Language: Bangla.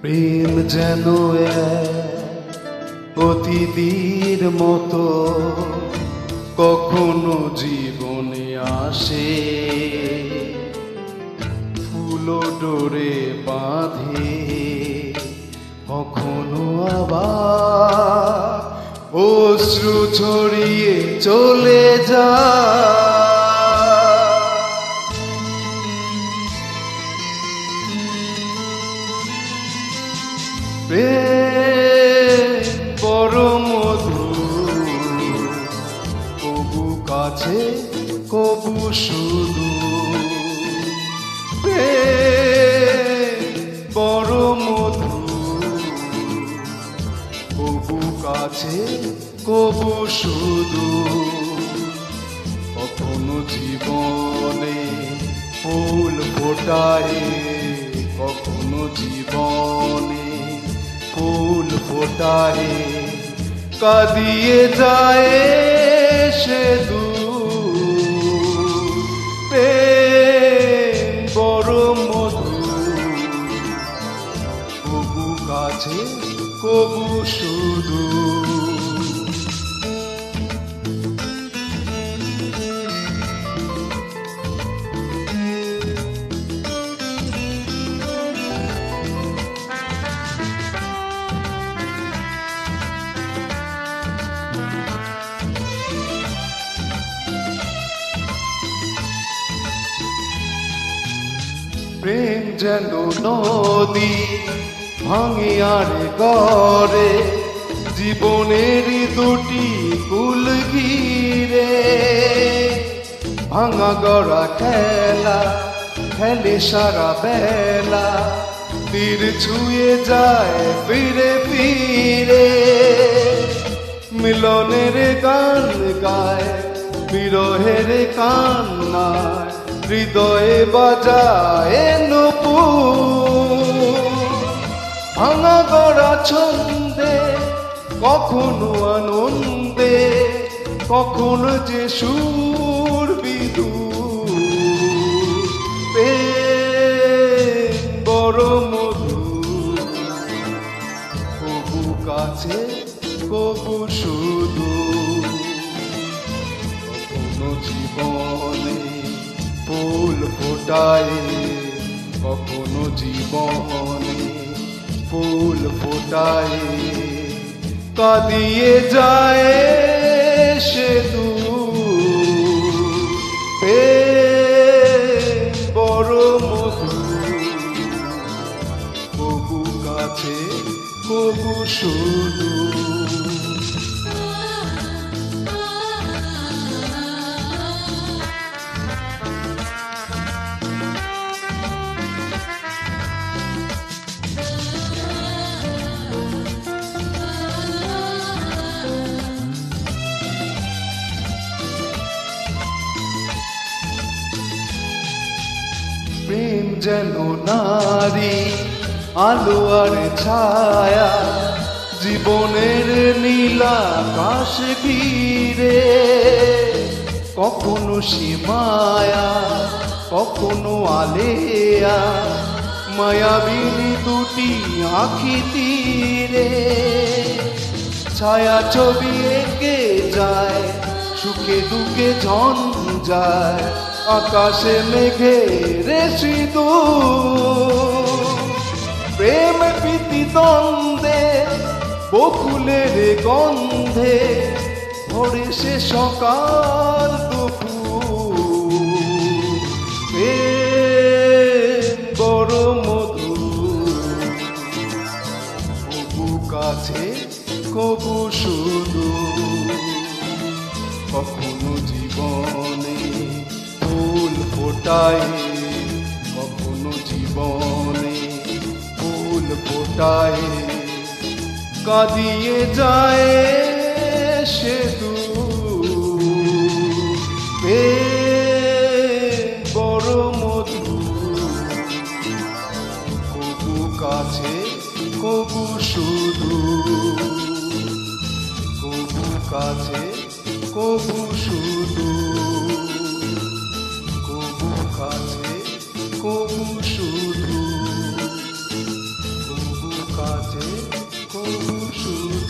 প্রেম যেন অতিথির মতো কখনো জীবনে আসে, ফুল ডোরে বাঁধে, কখনো আবার অশ্রু ছড়িয়ে চলে যায়। প্রেম বড় মধুর, কবু কাছে কবু শুধু। প্রেম বড় মধুর, কবু কাছে কবু শুধু। কখনো জীবনে ফুল ফোটায়, কখনো জীবনে ফুল ফোটায়, কাঁদিয়ে যায় সে দূর। প্রেম বড় মধুর, কবু কাছে কবু শুধু। প্রেম যেন নদী ভাঙে আর গড়ে, জীবনের দুটি কুল ঘিরে। ভাঙা গড়া খেলা খেলে সারা বেলা, তীর ছুঁয়ে যায় ফিরে ফিরে। মিলনের গান গায়, বিরহের কান্নায়, হৃদয়ে বাজায় নূপুর। ভাঙা গড়া ছন্দে, কখনো আনন্দে, কখনো যে সুর বিদুর। প্রেম বড় মধুর, কবু কাছে কবু শুধু। কখনো জীবনে ফুল ফোটায়, কখনো জীবনে ফুল ফোটায়, কাঁদিয়ে যায় সে দূর। প্রেম বড় মধুর, কবু কাছে কবু শুধু। প্রেম যেন নারী আলো আর ছায়া, জীবনের নীলাকাশ ঘিরে। কখনো সে মায়া, কখনো আলেয়া, মায়াবিনী দুটি আঁখি তীরে। ছায়া ছবি এঁকে যায়, সুখে দুঃখে ঝঞ্ঝায়, আকাশে মেঘের সিঁদুর। প্রেম প্রীতি দ্বন্দ্বে, বকুলের গন্ধে, ভরে সে সকাল দুপুর। প্রেম বড় মধুর, কবু কাছে কবু শুধু। কখনো জীবনে ফুল ফোটায়, কখনো জীবনে ফুল ফোটায়, কাঁদিয়ে যায় সে দূর। প্রেম বড় মধুর, কবু কাছে কবু শুধু। কবু কাছে কবু শুধু, কবু কাছে কবু শুধু। কবু শুধু